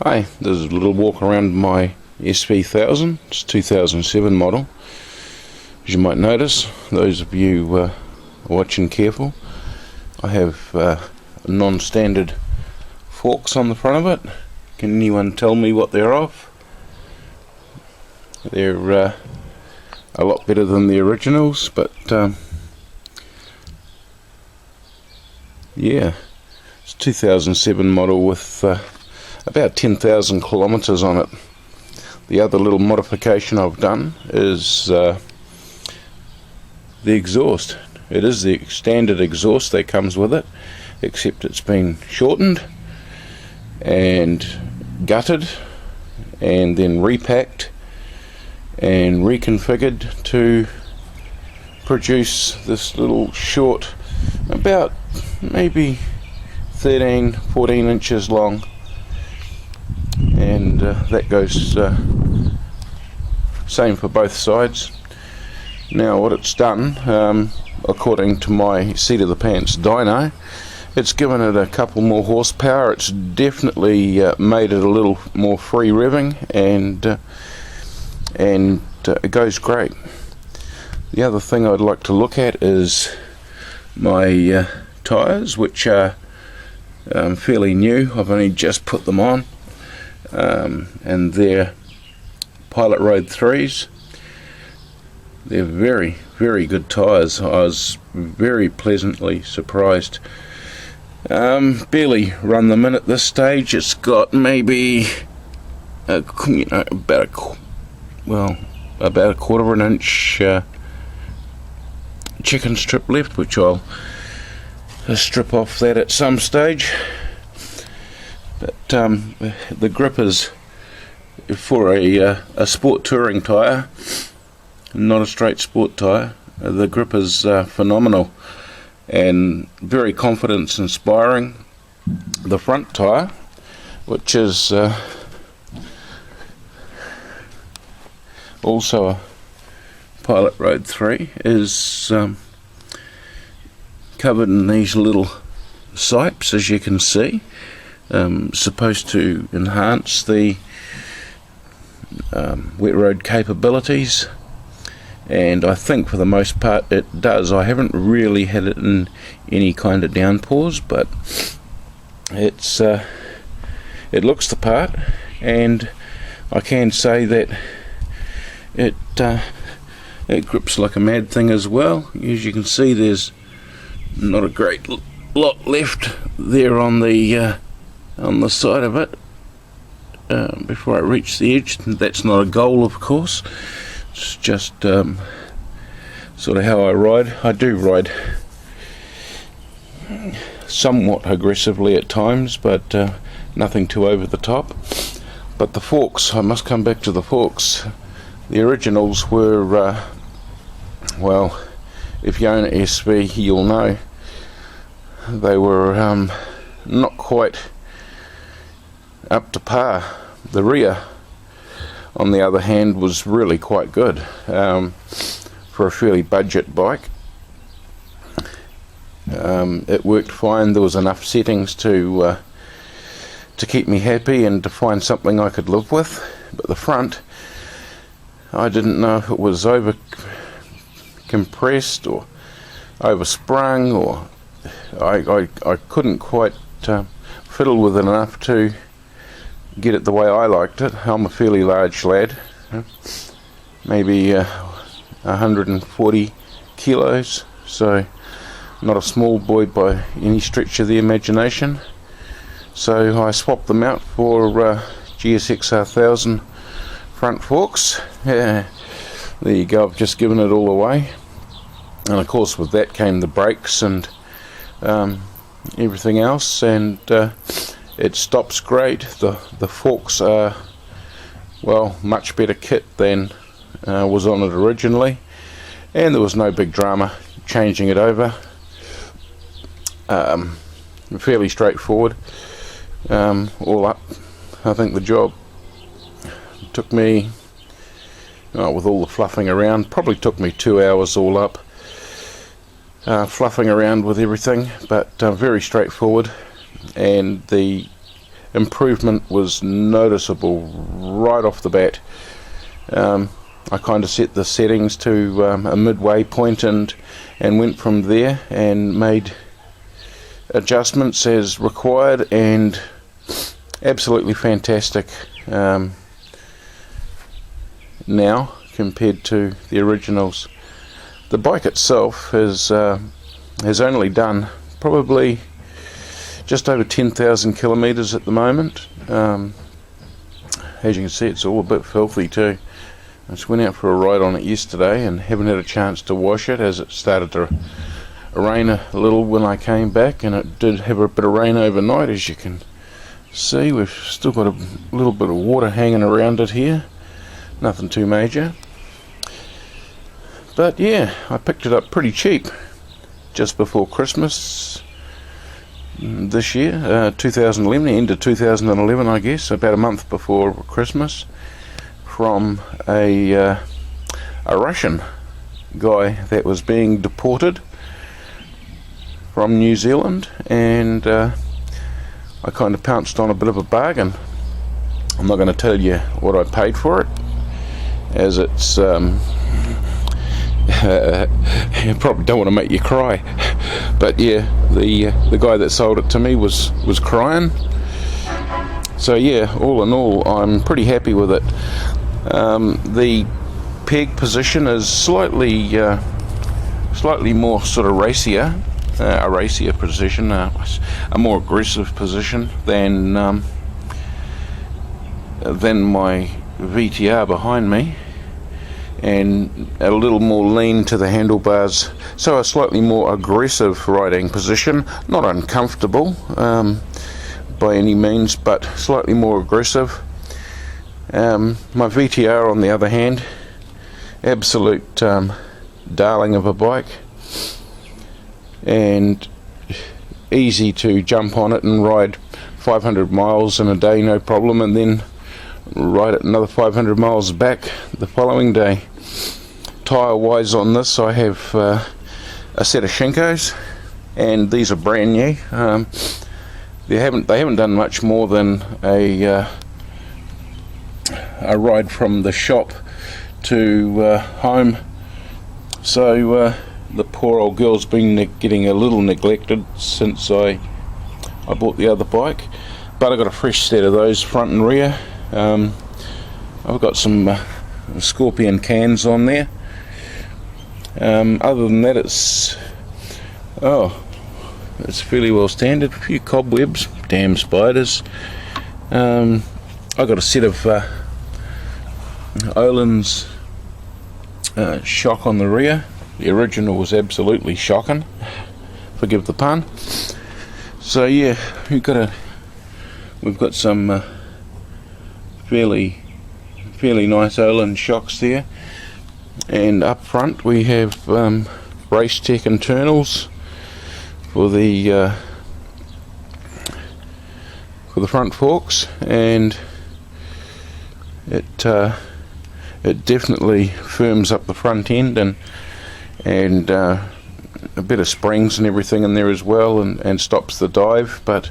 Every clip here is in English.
Hi, this is a little walk around my SV1000. It's a 2007 model. As you might notice, those of you watching careful, I have non-standard forks on the front of it. Can anyone tell me what they're of? They're a lot better than the originals, but yeah, it's a 2007 model with about 10,000 kilometers on it. The other little modification I've done is the exhaust. It is the standard exhaust that comes with it, except it's been shortened and gutted and then repacked and reconfigured to produce this little short, about maybe 13-14 inches long, and that goes same for both sides. Now what it's done, according to my seat of the pants dyno, it's given it a couple more horsepower. It's definitely made it a little more free revving, and it goes great. The other thing I'd like to look at is my tyres, which are fairly new. I've only just put them on, and they're Pilot Road 3s. They're very, very good tyres. I was very pleasantly surprised. Barely run them in at this stage. It's got maybe about a quarter of an inch chicken strip left, which I'll strip off that at some stage. But the grip is for a sport touring tyre, not a straight sport tyre. The grip is phenomenal and very confidence inspiring. The front tyre, which is also a Pilot Road 3, is covered in these little sipes, as you can see, supposed to enhance the wet road capabilities, and I think for the most part it does. I haven't really had it in any kind of downpours, but it's it looks the part, and I can say that it grips like a mad thing as well. As you can see, there's not a great lot left there on the side of it before I reach the edge. That's not a goal, of course. It's just sort of how I ride. I do ride somewhat aggressively at times, but nothing too over the top. But the forks, I must come back to the forks. The originals were, well, if you own an SV, you'll know, they were not quite up to par. The rear, on the other hand, was really quite good for a fairly budget bike. It worked fine. There was enough settings to keep me happy and to find something I could live with. But the front, I didn't know if it was over compressed or oversprung, or I couldn't quite fiddle with it enough to get it the way I liked it. I'm a fairly large lad, maybe 140 kilos, so not a small boy by any stretch of the imagination. So I swapped them out for GSX-1000 front forks. Yeah, there you go, I've just given it all away. And of course with that came the brakes and everything else, and it stops great. The forks are, well, much better kit than was on it originally, and there was no big drama changing it over. Fairly straightforward. All up, I think the job took me, with all the fluffing around, probably took me 2 hours all up, fluffing around with everything, but very straightforward. And the improvement was noticeable right off the bat. I kind of set the settings to a midway point and went from there and made adjustments as required, and absolutely fantastic now compared to the originals. The bike itself has only done probably just over 10,000 kilometres at the moment. As you can see, it's all a bit filthy too. I just went out for a ride on it yesterday and haven't had a chance to wash it, as it started to rain a little when I came back, and it did have a bit of rain overnight. As you can see, we've still got a little bit of water hanging around it here. Nothing too major. But yeah, I picked it up pretty cheap just before Christmas this year, 2011, end of 2011 I guess, about a month before Christmas, from a Russian guy that was being deported from New Zealand, and I kind of pounced on a bit of a bargain. I'm not going to tell you what I paid for it, as it's you probably don't want to make you cry, but yeah, the guy that sold it to me was crying. So yeah, all in all, I'm pretty happy with it. The peg position is slightly more sort of racier, a racier position, a more aggressive position than my VTR behind me, and a little more lean to the handlebars, so a slightly more aggressive riding position. Not uncomfortable by any means, but slightly more aggressive. My VTR, on the other hand, absolute darling of a bike, and easy to jump on it and ride 500 miles in a day, no problem, and then ride it another 500 miles back the following day. Tyre wise on this, I have a set of Shinkos, and these are brand new. They haven't done much more than a ride from the shop to home, so the poor old girl's been getting a little neglected since I bought the other bike. But I got a fresh set of those front and rear. I've got some Scorpion cans on there. Other than that, it's fairly well standard. A few cobwebs, damn spiders. I got a set of Olin's shock on the rear. The original was absolutely shocking, forgive the pun. So yeah, we've got some fairly nice Olin shocks there, and up front we have Race Tech internals for the front forks, and it definitely firms up the front end, and a bit of springs and everything in there as well, and stops the dive. But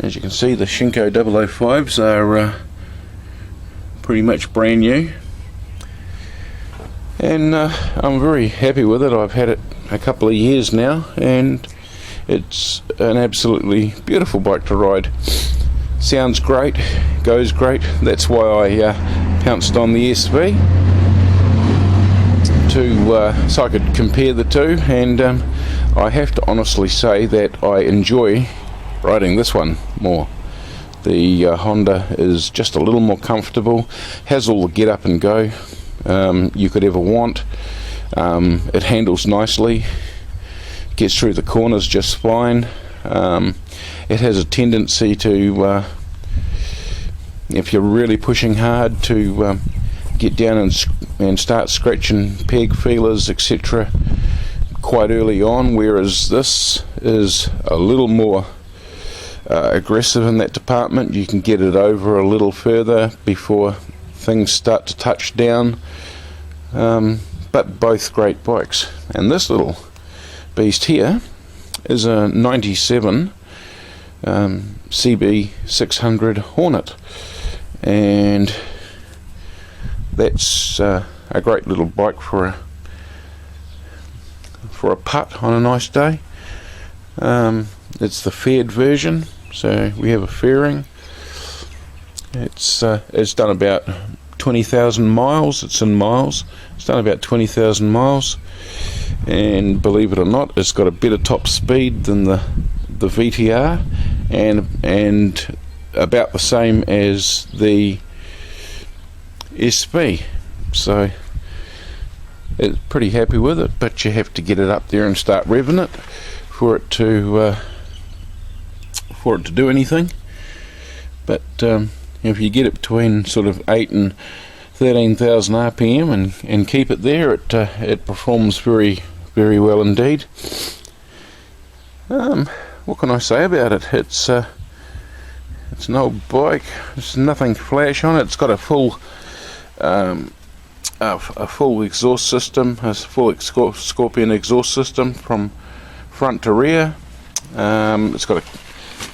as you can see, the Shinko 005s are pretty much brand new, and I'm very happy with it. I've had it a couple of years now, and it's an absolutely beautiful bike to ride. Sounds great, goes great. That's why I pounced on the SV so I could compare the two, and I have to honestly say that I enjoy riding this one more. The Honda is just a little more comfortable, has all the get up and go you could ever want. It handles nicely, gets through the corners just fine. It has a tendency to, if you're really pushing hard, to get down and start scratching peg feelers, etc., quite early on, whereas this is a little more aggressive in that department. You can get it over a little further before things start to touch down, but both great bikes. And this little beast here is a 97 cb600 Hornet, and that's a great little bike for a putt on a nice day. It's the faired version, so we have a fairing. It's done about 20,000 miles. It's in miles. It's done about 20,000 miles, and believe it or not, it's got a better top speed than the VTR, and about the same as the SV. So it's pretty happy with it, but you have to get it up there and start revving it for it to do anything. But if you get it between sort of 8 and 13,000 RPM and keep it there, it performs very, very well indeed. What can I say about it? It's an old bike. There's nothing flash on it. It's got a full exhaust system, a full Scorpion exhaust system from front to rear. It's got a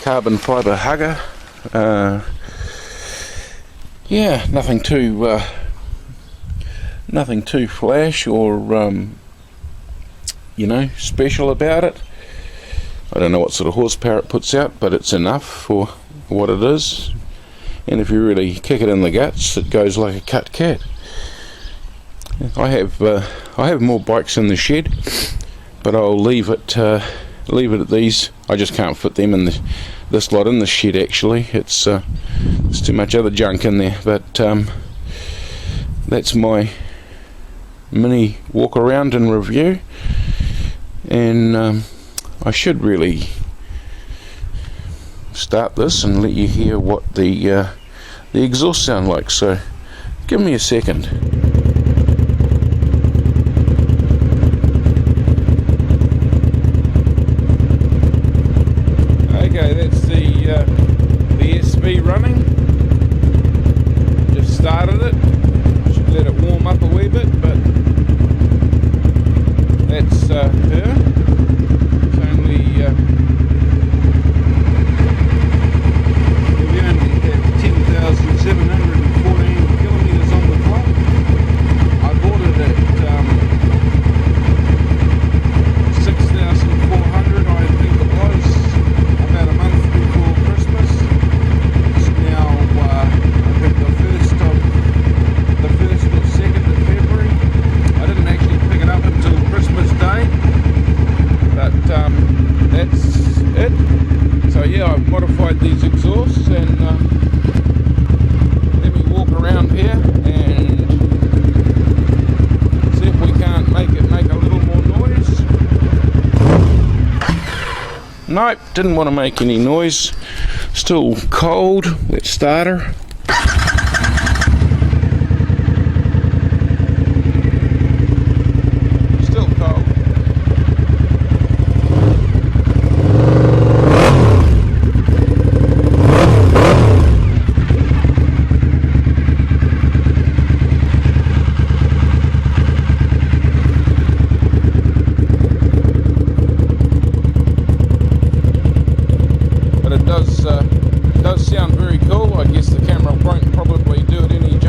carbon fibre hugger. Yeah, nothing too flash or special about it. I don't know what sort of horsepower it puts out, but it's enough for what it is. And if you really kick it in the guts, it goes like a cut cat. I have more bikes in the shed, but I'll leave it at these. I just can't fit them in this lot in the shed. Actually, it's too much other junk in there. But that's my mini walk around and review, and I should really start this and let you hear what the exhaust sound like. So give me a second. Okay, that's the SV running. Just started it. Should let it warm up a wee bit, but that's her. It's only we only have 10,714 kilometres on the clock. I bought it at 6,400, I think it was, about a month before Christmas. It's now I think the 1st or 2nd of February. I didn't actually pick it up until Christmas Day, but that's it. So yeah, I've modified these exhausts, and let me walk around here and see if we can't make it make a little more noise. Nope, didn't want to make any noise. Still cold. Let's start her. Still cold. But it does sound very cool. I guess the camera won't probably do it any justice.